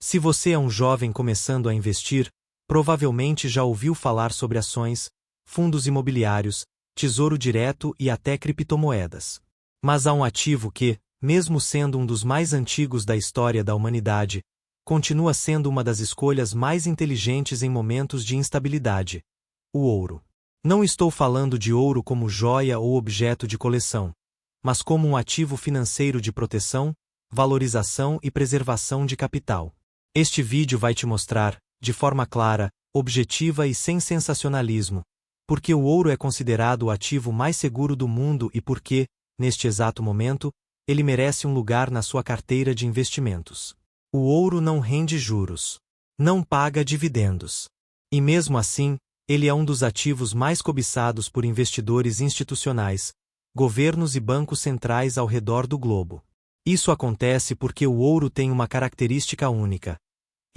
Se você é um jovem começando a investir, provavelmente já ouviu falar sobre ações, fundos imobiliários, tesouro direto e até criptomoedas. Mas há um ativo que, mesmo sendo um dos mais antigos da história da humanidade, continua sendo uma das escolhas mais inteligentes em momentos de instabilidade: o ouro. Não estou falando de ouro como joia ou objeto de coleção, mas como um ativo financeiro de proteção, valorização e preservação de capital. Este vídeo vai te mostrar, de forma clara, objetiva e sem sensacionalismo, por que o ouro é considerado o ativo mais seguro do mundo e por que, neste exato momento, ele merece um lugar na sua carteira de investimentos. O ouro não rende juros. Não paga dividendos. E mesmo assim, ele é um dos ativos mais cobiçados por investidores institucionais, governos e bancos centrais ao redor do globo. Isso acontece porque o ouro tem uma característica única.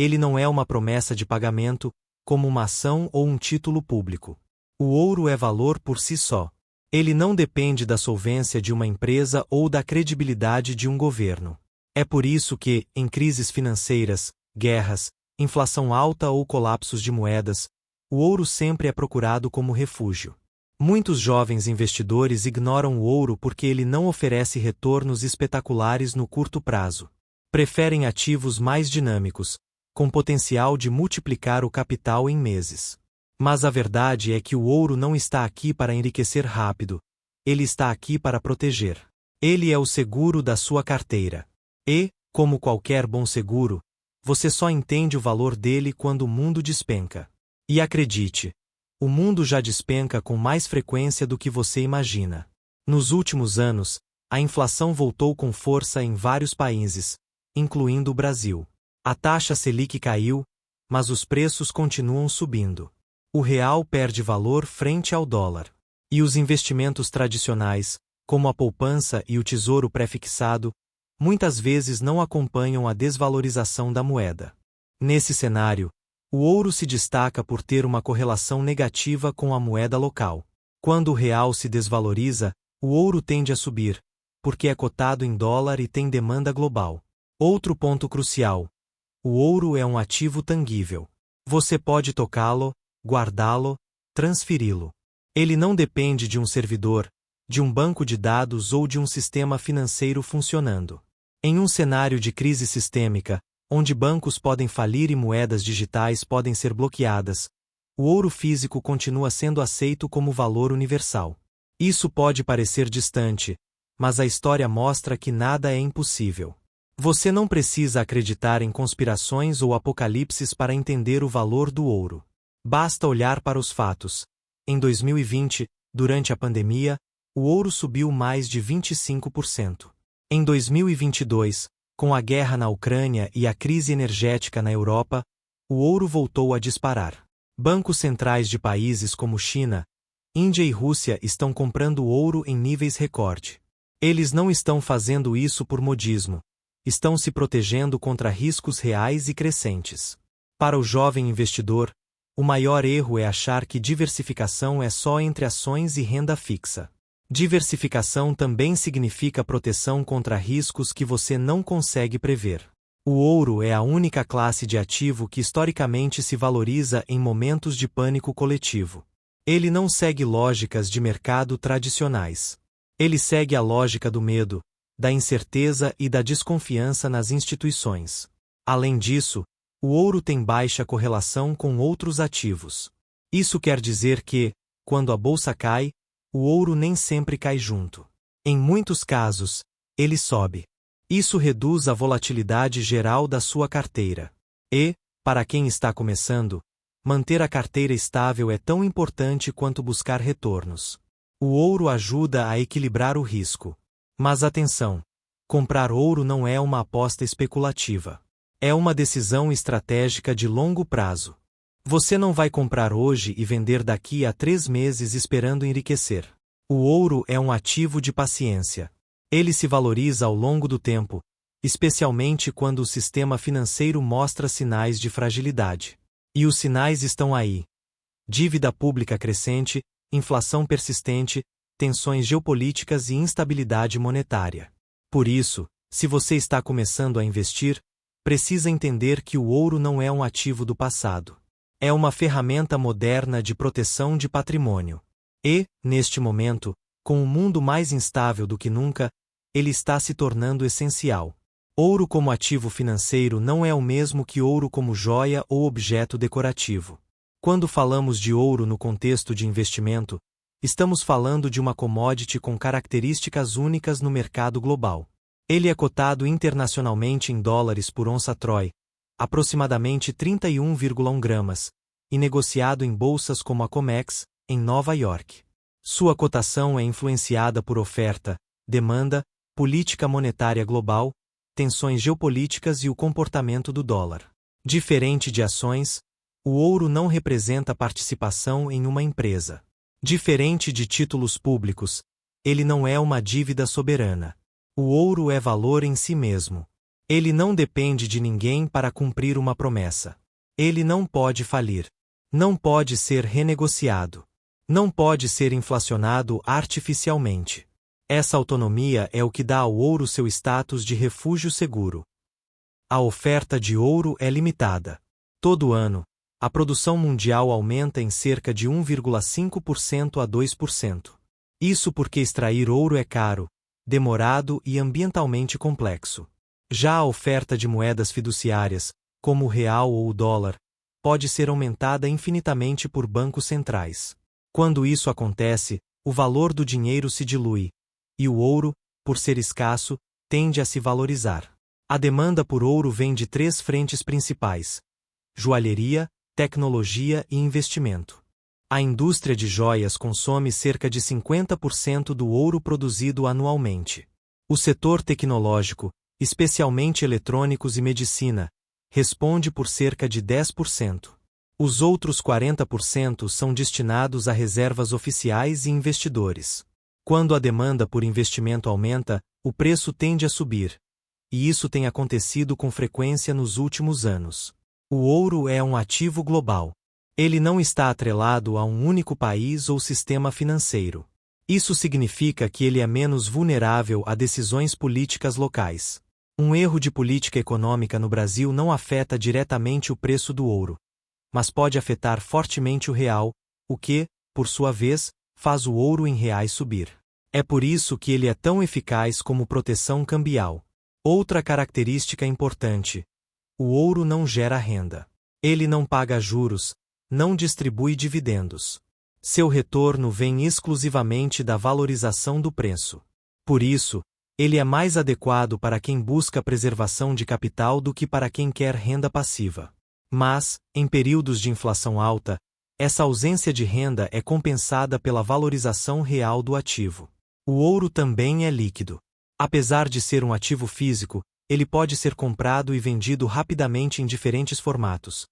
Ele não é uma promessa de pagamento, como uma ação ou um título público. O ouro é valor por si só. Ele não depende da solvência de uma empresa ou da credibilidade de um governo. É por isso que, em crises financeiras, guerras, inflação alta ou colapsos de moedas, o ouro sempre é procurado como refúgio. Muitos jovens investidores ignoram o ouro porque ele não oferece retornos espetaculares no curto prazo. Preferem ativos mais dinâmicos, com potencial de multiplicar o capital em meses. Mas a verdade é que o ouro não está aqui para enriquecer rápido, ele está aqui para proteger. Ele é o seguro da sua carteira. E, como qualquer bom seguro, você só entende o valor dele quando o mundo despenca. E acredite, o mundo já despenca com mais frequência do que você imagina. Nos últimos anos, a inflação voltou com força em vários países, incluindo o Brasil. A taxa Selic caiu, mas os preços continuam subindo. O real perde valor frente ao dólar. E os investimentos tradicionais, como a poupança e o tesouro pré-fixado, muitas vezes não acompanham a desvalorização da moeda. Nesse cenário, o ouro se destaca por ter uma correlação negativa com a moeda local. Quando o real se desvaloriza, o ouro tende a subir, porque é cotado em dólar e tem demanda global. Outro ponto crucial: o ouro é um ativo tangível. Você pode tocá-lo, guardá-lo, transferi-lo. Ele não depende de um servidor, de um banco de dados ou de um sistema financeiro funcionando. Em um cenário de crise sistêmica, onde bancos podem falir e moedas digitais podem ser bloqueadas, o ouro físico continua sendo aceito como valor universal. Isso pode parecer distante, mas a história mostra que nada é impossível. Você não precisa acreditar em conspirações ou apocalipses para entender o valor do ouro. Basta olhar para os fatos. Em 2020, durante a pandemia, o ouro subiu mais de 25%. Em 2022, com a guerra na Ucrânia e a crise energética na Europa, o ouro voltou a disparar. Bancos centrais de países como China, Índia e Rússia estão comprando ouro em níveis recorde. Eles não estão fazendo isso por modismo. Estão se protegendo contra riscos reais e crescentes. Para o jovem investidor, o maior erro é achar que diversificação é só entre ações e renda fixa. Diversificação também significa proteção contra riscos que você não consegue prever. O ouro é a única classe de ativo que historicamente se valoriza em momentos de pânico coletivo. Ele não segue lógicas de mercado tradicionais. Ele segue a lógica do medo, da incerteza e da desconfiança nas instituições. Além disso, o ouro tem baixa correlação com outros ativos. Isso quer dizer que, quando a bolsa cai, o ouro nem sempre cai junto. Em muitos casos, ele sobe. Isso reduz a volatilidade geral da sua carteira. E, para quem está começando, manter a carteira estável é tão importante quanto buscar retornos. O ouro ajuda a equilibrar o risco. Mas atenção! Comprar ouro não é uma aposta especulativa. É uma decisão estratégica de longo prazo. Você não vai comprar hoje e vender daqui a 3 meses esperando enriquecer. O ouro é um ativo de paciência. Ele se valoriza ao longo do tempo, especialmente quando o sistema financeiro mostra sinais de fragilidade. E os sinais estão aí. Dívida pública crescente, inflação persistente, tensões geopolíticas e instabilidade monetária. Por isso, se você está começando a investir, precisa entender que o ouro não é um ativo do passado. É uma ferramenta moderna de proteção de patrimônio. E, neste momento, com o mundo mais instável do que nunca, ele está se tornando essencial. Ouro como ativo financeiro não é o mesmo que ouro como joia ou objeto decorativo. Quando falamos de ouro no contexto de investimento, estamos falando de uma commodity com características únicas no mercado global. Ele é cotado internacionalmente em dólares por onça Troy, aproximadamente 31,1 gramas, e negociado em bolsas como a COMEX, em Nova York. Sua cotação é influenciada por oferta, demanda, política monetária global, tensões geopolíticas e o comportamento do dólar. Diferente de ações, o ouro não representa participação em uma empresa. Diferente de títulos públicos, ele não é uma dívida soberana. O ouro é valor em si mesmo. Ele não depende de ninguém para cumprir uma promessa. Ele não pode falir. Não pode ser renegociado. Não pode ser inflacionado artificialmente. Essa autonomia é o que dá ao ouro seu status de refúgio seguro. A oferta de ouro é limitada. Todo ano, a produção mundial aumenta em cerca de 1,5% a 2%. Isso porque extrair ouro é caro, demorado e ambientalmente complexo. Já a oferta de moedas fiduciárias, como o real ou o dólar, pode ser aumentada infinitamente por bancos centrais. Quando isso acontece, o valor do dinheiro se dilui, e o ouro, por ser escasso, tende a se valorizar. A demanda por ouro vem de 3 frentes principais: joalheria, tecnologia e investimento. A indústria de joias consome cerca de 50% do ouro produzido anualmente. O setor tecnológico, especialmente eletrônicos e medicina, responde por cerca de 10%. Os outros 40% são destinados a reservas oficiais e investidores. Quando a demanda por investimento aumenta, o preço tende a subir. E isso tem acontecido com frequência nos últimos anos. O ouro é um ativo global. Ele não está atrelado a um único país ou sistema financeiro. Isso significa que ele é menos vulnerável a decisões políticas locais. Um erro de política econômica no Brasil não afeta diretamente o preço do ouro, mas pode afetar fortemente o real, o que, por sua vez, faz o ouro em reais subir. É por isso que ele é tão eficaz como proteção cambial. Outra característica importante: o ouro não gera renda. Ele não paga juros, não distribui dividendos. Seu retorno vem exclusivamente da valorização do preço. Por isso, ele é mais adequado para quem busca preservação de capital do que para quem quer renda passiva. Mas, em períodos de inflação alta, essa ausência de renda é compensada pela valorização real do ativo. O ouro também é líquido. Apesar de ser um ativo físico, ele pode ser comprado e vendido rapidamente em diferentes formatos: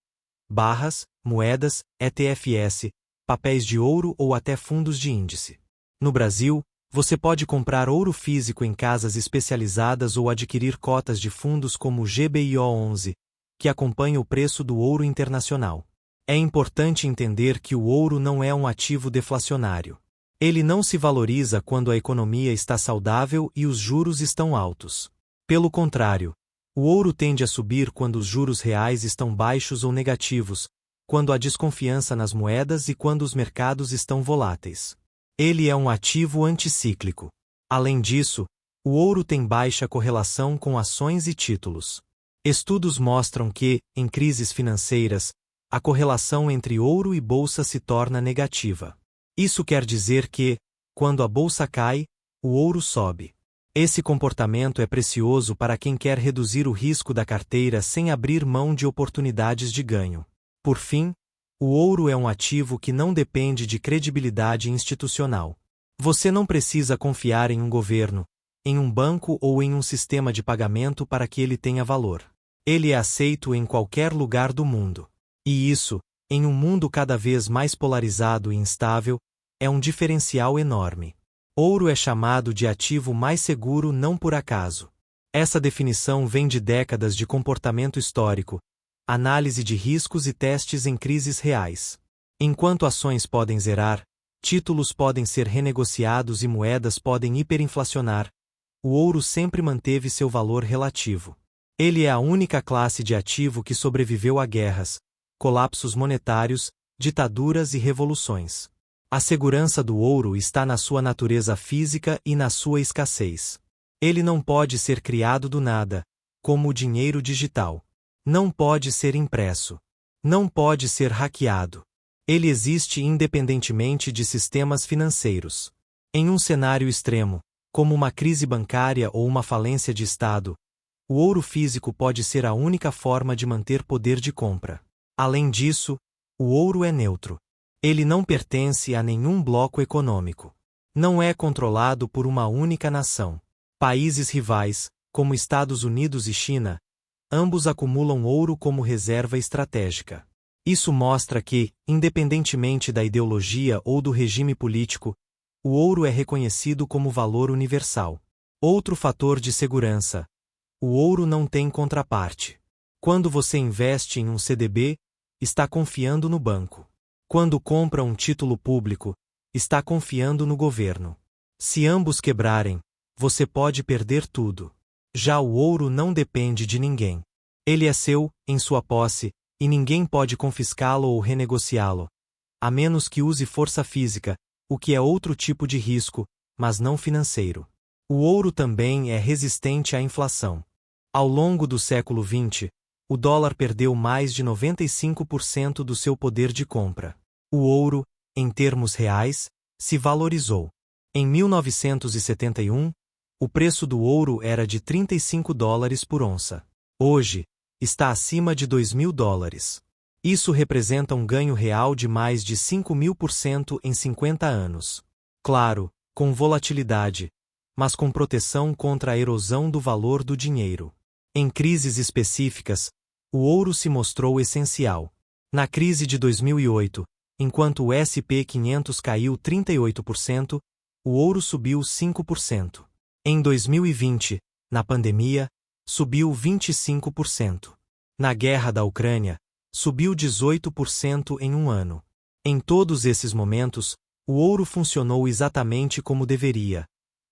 barras, moedas, ETFs, papéis de ouro ou até fundos de índice. No Brasil, você pode comprar ouro físico em casas especializadas ou adquirir cotas de fundos como o GBIO11, que acompanha o preço do ouro internacional. É importante entender que o ouro não é um ativo deflacionário. Ele não se valoriza quando a economia está saudável e os juros estão altos. Pelo contrário, o ouro tende a subir quando os juros reais estão baixos ou negativos, quando há desconfiança nas moedas e quando os mercados estão voláteis. Ele é um ativo anticíclico. Além disso, o ouro tem baixa correlação com ações e títulos. Estudos mostram que, em crises financeiras, a correlação entre ouro e bolsa se torna negativa. Isso quer dizer que, quando a bolsa cai, o ouro sobe. Esse comportamento é precioso para quem quer reduzir o risco da carteira sem abrir mão de oportunidades de ganho. Por fim, o ouro é um ativo que não depende de credibilidade institucional. Você não precisa confiar em um governo, em um banco ou em um sistema de pagamento para que ele tenha valor. Ele é aceito em qualquer lugar do mundo. E isso, em um mundo cada vez mais polarizado e instável, é um diferencial enorme. Ouro é chamado de ativo mais seguro não por acaso. Essa definição vem de décadas de comportamento histórico, análise de riscos e testes em crises reais. Enquanto ações podem zerar, títulos podem ser renegociados e moedas podem hiperinflacionar, o ouro sempre manteve seu valor relativo. Ele é a única classe de ativo que sobreviveu a guerras, colapsos monetários, ditaduras e revoluções. A segurança do ouro está na sua natureza física e na sua escassez. Ele não pode ser criado do nada, como o dinheiro digital. Não pode ser impresso. Não pode ser hackeado. Ele existe independentemente de sistemas financeiros. Em um cenário extremo, como uma crise bancária ou uma falência de Estado, o ouro físico pode ser a única forma de manter poder de compra. Além disso, o ouro é neutro. Ele não pertence a nenhum bloco econômico. Não é controlado por uma única nação. Países rivais, como Estados Unidos e China, ambos acumulam ouro como reserva estratégica. Isso mostra que, independentemente da ideologia ou do regime político, o ouro é reconhecido como valor universal. Outro fator de segurança: o ouro não tem contraparte. Quando você investe em um CDB, está confiando no banco. Quando compra um título público, está confiando no governo. Se ambos quebrarem, você pode perder tudo. Já o ouro não depende de ninguém. Ele é seu, em sua posse, e ninguém pode confiscá-lo ou renegociá-lo, a menos que use força física, o que é outro tipo de risco, mas não financeiro. O ouro também é resistente à inflação. Ao longo do século XX, o dólar perdeu mais de 95% do seu poder de compra. O ouro, em termos reais, se valorizou. Em 1971, o preço do ouro era de $35 por onça. Hoje, está acima de $2.000. Isso representa um ganho real de mais de 5.000% em 50 anos. Claro, com volatilidade, mas com proteção contra a erosão do valor do dinheiro. Em crises específicas, o ouro se mostrou essencial. Na crise de 2008, enquanto o S&P 500 caiu 38%, o ouro subiu 5%. Em 2020, na pandemia, subiu 25%. Na guerra da Ucrânia, subiu 18% em um ano. Em todos esses momentos, o ouro funcionou exatamente como deveria,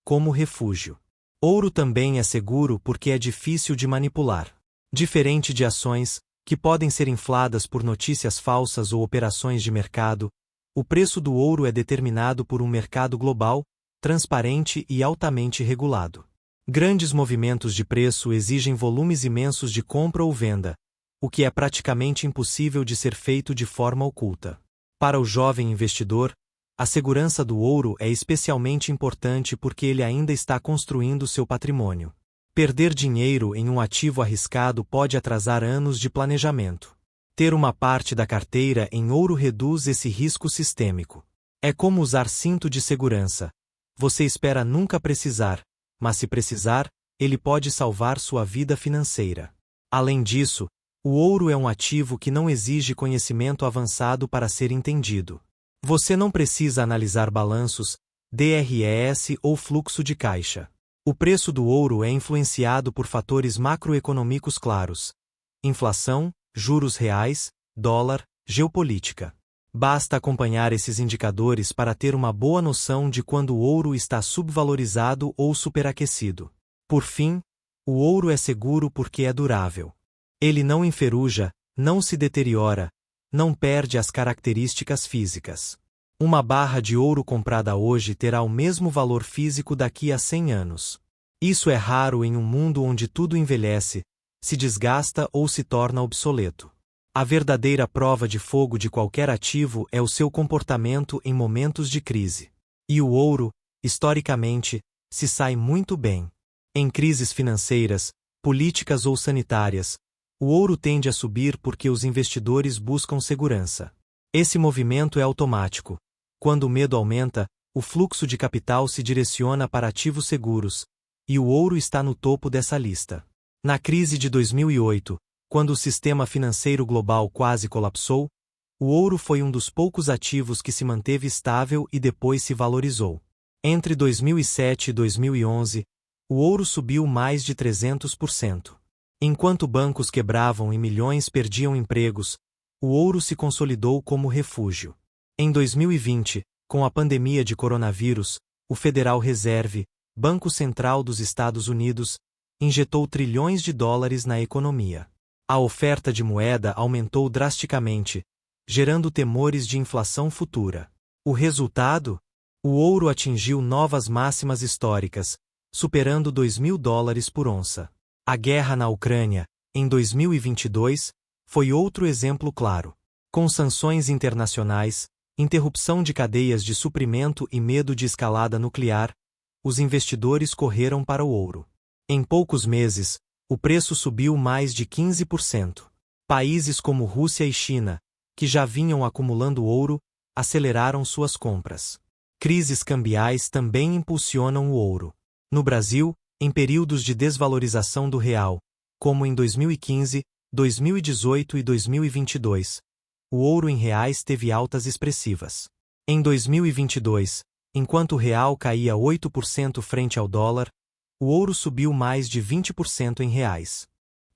como refúgio. Ouro também é seguro porque é difícil de manipular. Diferente de ações, que podem ser infladas por notícias falsas ou operações de mercado, o preço do ouro é determinado por um mercado global, transparente e altamente regulado. Grandes movimentos de preço exigem volumes imensos de compra ou venda, o que é praticamente impossível de ser feito de forma oculta. Para o jovem investidor, a segurança do ouro é especialmente importante porque ele ainda está construindo seu patrimônio. Perder dinheiro em um ativo arriscado pode atrasar anos de planejamento. Ter uma parte da carteira em ouro reduz esse risco sistêmico. É como usar cinto de segurança. Você espera nunca precisar, mas se precisar, ele pode salvar sua vida financeira. Além disso, o ouro é um ativo que não exige conhecimento avançado para ser entendido. Você não precisa analisar balanços, DRES ou fluxo de caixa. O preço do ouro é influenciado por fatores macroeconômicos claros: inflação, juros reais, dólar, geopolítica. Basta acompanhar esses indicadores para ter uma boa noção de quando o ouro está subvalorizado ou superaquecido. Por fim, o ouro é seguro porque é durável. Ele não enferruja, não se deteriora, não perde as características físicas. Uma barra de ouro comprada hoje terá o mesmo valor físico daqui a 100 anos. Isso é raro em um mundo onde tudo envelhece, se desgasta ou se torna obsoleto. A verdadeira prova de fogo de qualquer ativo é o seu comportamento em momentos de crise. E o ouro, historicamente, se sai muito bem. Em crises financeiras, políticas ou sanitárias, o ouro tende a subir porque os investidores buscam segurança. Esse movimento é automático. Quando o medo aumenta, o fluxo de capital se direciona para ativos seguros, e o ouro está no topo dessa lista. Na crise de 2008, quando o sistema financeiro global quase colapsou, o ouro foi um dos poucos ativos que se manteve estável e depois se valorizou. Entre 2007 e 2011, o ouro subiu mais de 300%. Enquanto bancos quebravam e milhões perdiam empregos, o ouro se consolidou como refúgio. Em 2020, com a pandemia de coronavírus, o Federal Reserve, Banco Central dos Estados Unidos, injetou trilhões de dólares na economia. A oferta de moeda aumentou drasticamente, gerando temores de inflação futura. O resultado? O ouro atingiu novas máximas históricas, superando $2.000 por onça. A guerra na Ucrânia, em 2022, foi outro exemplo claro. Com sanções internacionais, interrupção de cadeias de suprimento e medo de escalada nuclear, os investidores correram para o ouro. Em poucos meses, o preço subiu mais de 15%. Países como Rússia e China, que já vinham acumulando ouro, aceleraram suas compras. Crises cambiais também impulsionam o ouro. No Brasil, em períodos de desvalorização do real, como em 2015, 2018 e 2022, o ouro em reais teve altas expressivas. Em 2022, enquanto o real caía 8% frente ao dólar, o ouro subiu mais de 20% em reais.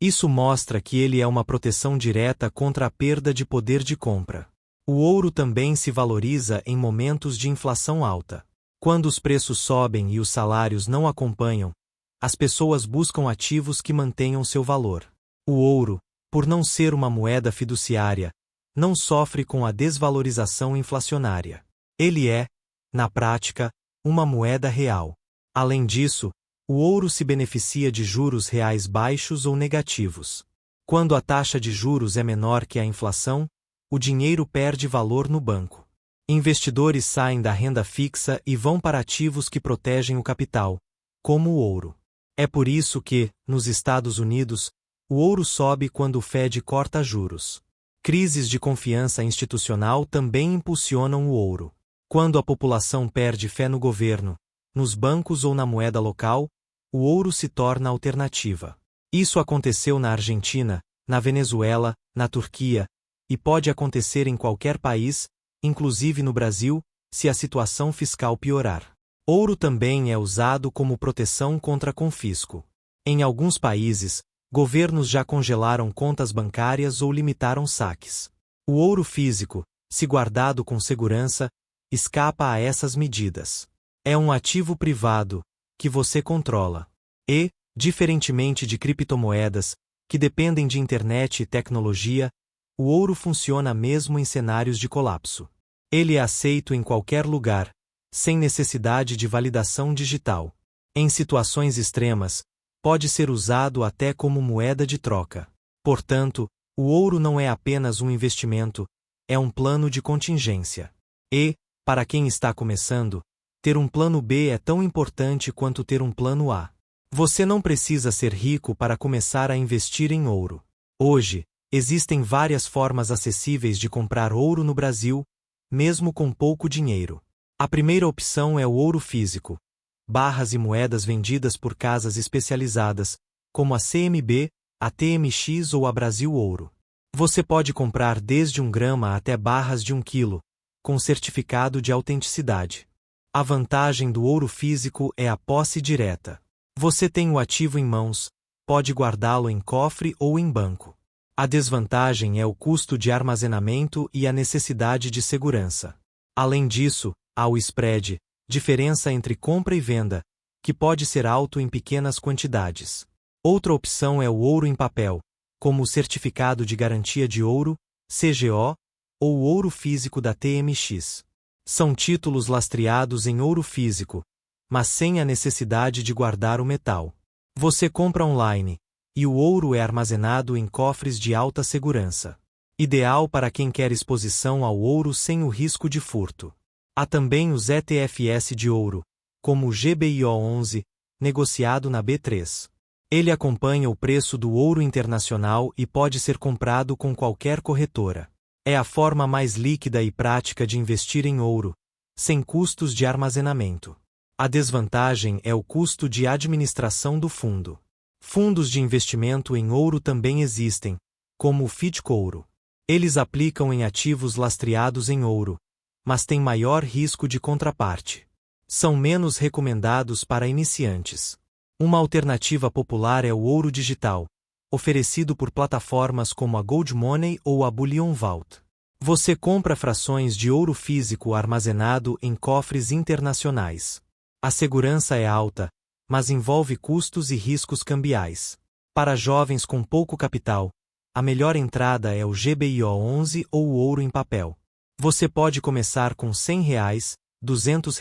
Isso mostra que ele é uma proteção direta contra a perda de poder de compra. O ouro também se valoriza em momentos de inflação alta. Quando os preços sobem e os salários não acompanham, as pessoas buscam ativos que mantenham seu valor. O ouro, por não ser uma moeda fiduciária, não sofre com a desvalorização inflacionária. Ele é, na prática, uma moeda real. Além disso, o ouro se beneficia de juros reais baixos ou negativos. Quando a taxa de juros é menor que a inflação, o dinheiro perde valor no banco. Investidores saem da renda fixa e vão para ativos que protegem o capital, como o ouro. É por isso que, nos Estados Unidos, o ouro sobe quando o Fed corta juros. Crises de confiança institucional também impulsionam o ouro. Quando a população perde fé no governo, nos bancos ou na moeda local, o ouro se torna alternativa. Isso aconteceu na Argentina, na Venezuela, na Turquia, e pode acontecer em qualquer país, inclusive no Brasil, se a situação fiscal piorar. Ouro também é usado como proteção contra confisco. Em alguns países, governos já congelaram contas bancárias ou limitaram saques. O ouro físico, se guardado com segurança, escapa a essas medidas. É um ativo privado, que você controla. E, diferentemente de criptomoedas, que dependem de internet e tecnologia, o ouro funciona mesmo em cenários de colapso. Ele é aceito em qualquer lugar, sem necessidade de validação digital. Em situações extremas, pode ser usado até como moeda de troca. Portanto, o ouro não é apenas um investimento, é um plano de contingência. E, para quem está começando, ter um plano B é tão importante quanto ter um plano A. Você não precisa ser rico para começar a investir em ouro. Hoje, existem várias formas acessíveis de comprar ouro no Brasil, mesmo com pouco dinheiro. A primeira opção é o ouro físico. Barras e moedas vendidas por casas especializadas, como a CMB, a TMX ou a Brasil Ouro. Você pode comprar desde 1 grama até barras de 1 quilo, com certificado de autenticidade. A vantagem do ouro físico é a posse direta. Você tem o ativo em mãos, pode guardá-lo em cofre ou em banco. A desvantagem é o custo de armazenamento e a necessidade de segurança. Além disso, há o spread, diferença entre compra e venda, que pode ser alto em pequenas quantidades. Outra opção é o ouro em papel, como o Certificado de Garantia de Ouro, CGO, ou o ouro físico da TMX. São títulos lastreados em ouro físico, mas sem a necessidade de guardar o metal. Você compra online, e o ouro é armazenado em cofres de alta segurança. Ideal para quem quer exposição ao ouro sem o risco de furto. Há também os ETFs de ouro, como o GBIO11, negociado na B3. Ele acompanha o preço do ouro internacional e pode ser comprado com qualquer corretora. É a forma mais líquida e prática de investir em ouro, sem custos de armazenamento. A desvantagem é o custo de administração do fundo. Fundos de investimento em ouro também existem, como o FIDCouro. Eles aplicam em ativos lastreados em ouro, mas têm maior risco de contraparte. São menos recomendados para iniciantes. Uma alternativa popular é o ouro digital, oferecido por plataformas como a Gold Money ou a Bullion Vault. Você compra frações de ouro físico armazenado em cofres internacionais. A segurança é alta, mas envolve custos e riscos cambiais. Para jovens com pouco capital, a melhor entrada é o GBIO11 ou o ouro em papel. Você pode começar com R$ 100, R$ 200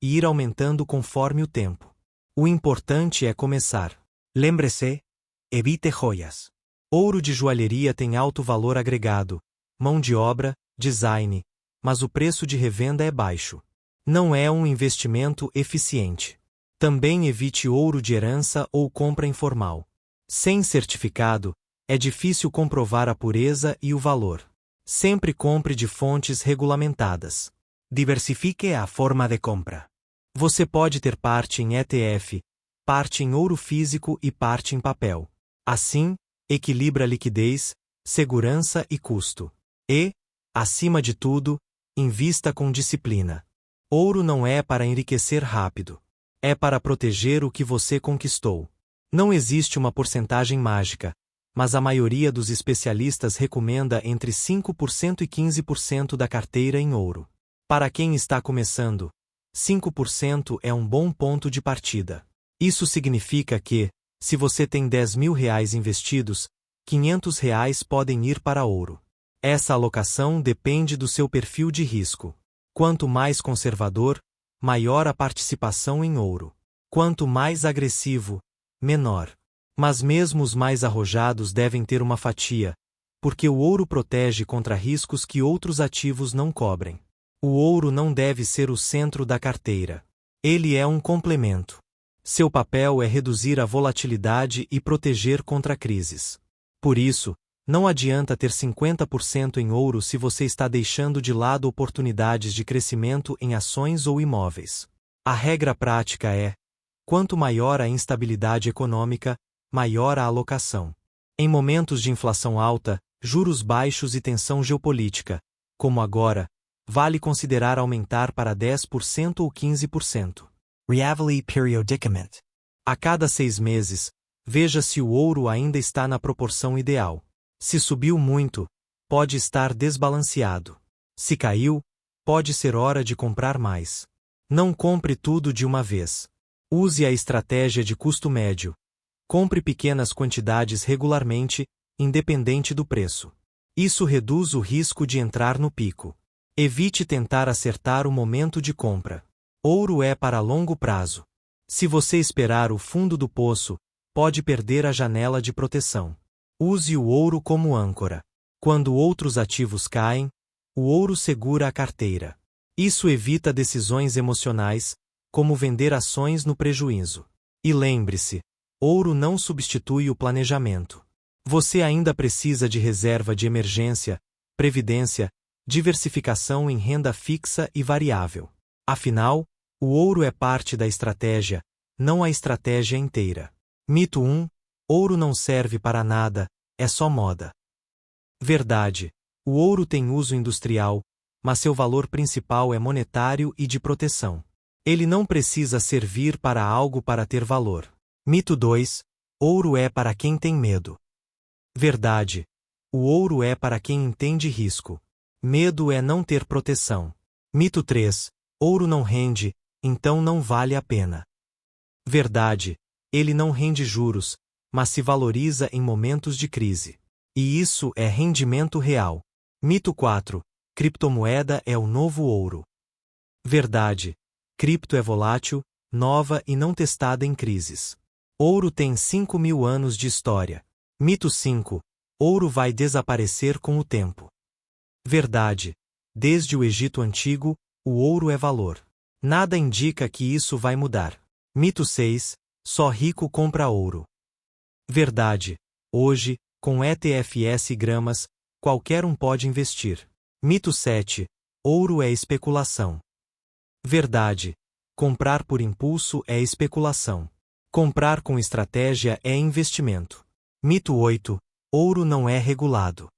e ir aumentando conforme o tempo. O importante é começar. Lembre-se, evite joias. Ouro de joalheria tem alto valor agregado, mão de obra, design, mas o preço de revenda é baixo. Não é um investimento eficiente. Também evite ouro de herança ou compra informal. Sem certificado, é difícil comprovar a pureza e o valor. Sempre compre de fontes regulamentadas. Diversifique a forma de compra. Você pode ter parte em ETF, parte em ouro físico e parte em papel. Assim, equilibra liquidez, segurança e custo. E, acima de tudo, invista com disciplina. Ouro não é para enriquecer rápido. É para proteger o que você conquistou. Não existe uma porcentagem mágica, mas a maioria dos especialistas recomenda entre 5% e 15% da carteira em ouro. Para quem está começando, 5% é um bom ponto de partida. Isso significa que, se você tem R$ 10.000 investidos, R$ 500 podem ir para ouro. Essa alocação depende do seu perfil de risco. Quanto mais conservador, maior a participação em ouro. Quanto mais agressivo, menor. Mas mesmo os mais arrojados devem ter uma fatia, porque o ouro protege contra riscos que outros ativos não cobrem. O ouro não deve ser o centro da carteira. Ele é um complemento. Seu papel é reduzir a volatilidade e proteger contra crises. Por isso, não adianta ter 50% em ouro se você está deixando de lado oportunidades de crescimento em ações ou imóveis. A regra prática é: quanto maior a instabilidade econômica, maior a alocação. Em momentos de inflação alta, juros baixos e tensão geopolítica, como agora, vale considerar aumentar para 10% ou 15%. Reavili Periodicament. A cada 6 meses, veja se o ouro ainda está na proporção ideal. Se subiu muito, pode estar desbalanceado. Se caiu, pode ser hora de comprar mais. Não compre tudo de uma vez. Use a estratégia de custo médio. Compre pequenas quantidades regularmente, independente do preço. Isso reduz o risco de entrar no pico. Evite tentar acertar o momento de compra. Ouro é para longo prazo. Se você esperar o fundo do poço, pode perder a janela de proteção. Use o ouro como âncora. Quando outros ativos caem, o ouro segura a carteira. Isso evita decisões emocionais, como vender ações no prejuízo. E lembre-se, ouro não substitui o planejamento. Você ainda precisa de reserva de emergência, previdência, diversificação em renda fixa e variável. Afinal, o ouro é parte da estratégia, não a estratégia inteira. Mito 1: ouro não serve para nada, é só moda. Verdade. O ouro tem uso industrial, mas seu valor principal é monetário e de proteção. Ele não precisa servir para algo para ter valor. Mito 2: ouro é para quem tem medo. Verdade. O ouro é para quem entende risco. Medo é não ter proteção. Mito 3: ouro não rende, então não vale a pena. Verdade. Ele não rende juros, mas se valoriza em momentos de crise. E isso é rendimento real. Mito 4: criptomoeda é o novo ouro. Verdade. Cripto é volátil, nova e não testada em crises. Ouro tem 5.000 anos de história. Mito 5: ouro vai desaparecer com o tempo. Verdade. Desde o Egito Antigo, o ouro é valor. Nada indica que isso vai mudar. Mito 6: só rico compra ouro. Verdade. Hoje, com ETFs e gramas, qualquer um pode investir. Mito 7: ouro é especulação. Verdade. Comprar por impulso é especulação. Comprar com estratégia é investimento. Mito 8: ouro não é regulado.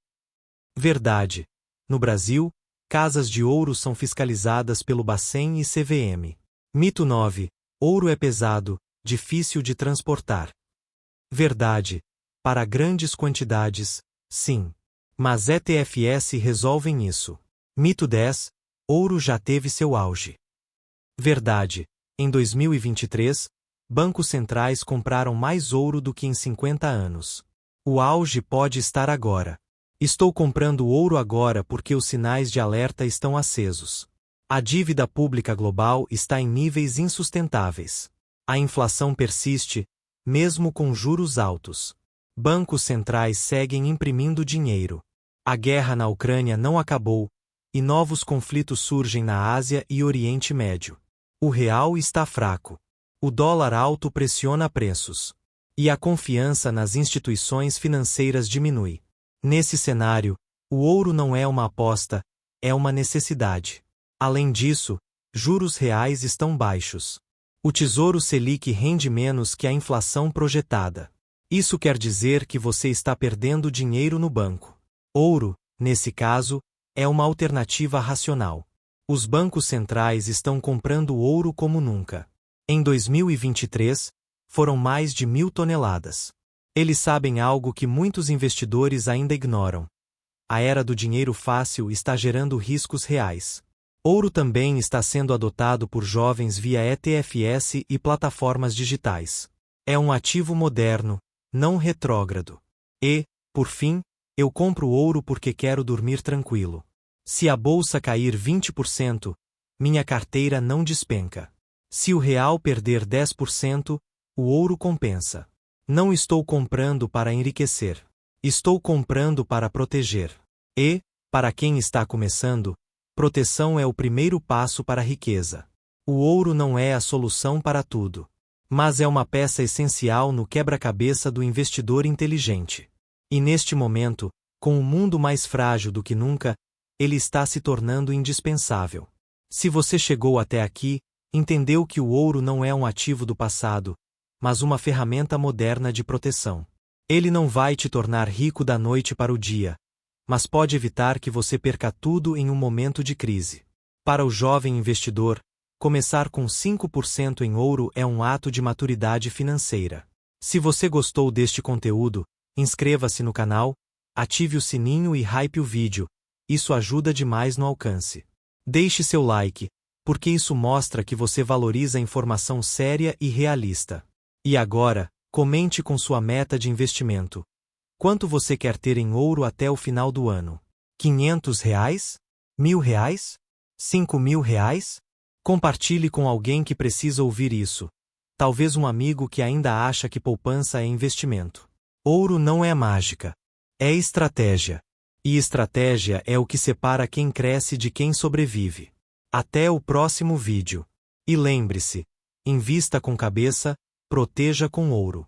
Verdade. No Brasil, casas de ouro são fiscalizadas pelo Bacen e CVM. Mito 9: ouro é pesado, difícil de transportar. Verdade. Para grandes quantidades, sim. Mas ETFs resolvem isso. Mito 10: ouro já teve seu auge. Verdade. Em 2023, bancos centrais compraram mais ouro do que em 50 anos. O auge pode estar agora. Estou comprando ouro agora porque os sinais de alerta estão acesos. A dívida pública global está em níveis insustentáveis. A inflação persiste, mesmo com juros altos. Bancos centrais seguem imprimindo dinheiro. A guerra na Ucrânia não acabou, e novos conflitos surgem na Ásia e Oriente Médio. O real está fraco. O dólar alto pressiona preços. E a confiança nas instituições financeiras diminui. Nesse cenário, o ouro não é uma aposta, é uma necessidade. Além disso, juros reais estão baixos. O Tesouro Selic rende menos que a inflação projetada. Isso quer dizer que você está perdendo dinheiro no banco. Ouro, nesse caso, é uma alternativa racional. Os bancos centrais estão comprando ouro como nunca. Em 2023, foram mais de 1.000 toneladas. Eles sabem algo que muitos investidores ainda ignoram. A era do dinheiro fácil está gerando riscos reais. Ouro também está sendo adotado por jovens via ETFs e plataformas digitais. É um ativo moderno, não retrógrado. E, por fim, eu compro ouro porque quero dormir tranquilo. Se a bolsa cair 20%, minha carteira não despenca. Se o real perder 10%, o ouro compensa. Não estou comprando para enriquecer. Estou comprando para proteger. E, para quem está começando, proteção é o primeiro passo para a riqueza. O ouro não é a solução para tudo, mas é uma peça essencial no quebra-cabeça do investidor inteligente. E neste momento, com o mundo mais frágil do que nunca, ele está se tornando indispensável. Se você chegou até aqui, entendeu que o ouro não é um ativo do passado, mas uma ferramenta moderna de proteção. Ele não vai te tornar rico da noite para o dia, mas pode evitar que você perca tudo em um momento de crise. Para o jovem investidor, começar com 5% em ouro é um ato de maturidade financeira. Se você gostou deste conteúdo, inscreva-se no canal, ative o sininho e hype o vídeo, isso ajuda demais no alcance. Deixe seu like, porque isso mostra que você valoriza a informação séria e realista. E agora, comente com sua meta de investimento. Quanto você quer ter em ouro até o final do ano? R$500? R$1.000? R$5.000? Compartilhe com alguém que precisa ouvir isso. Talvez um amigo que ainda acha que poupança é investimento. Ouro não é mágica. É estratégia. E estratégia é o que separa quem cresce de quem sobrevive. Até o próximo vídeo. E lembre-se, invista com cabeça, proteja com ouro.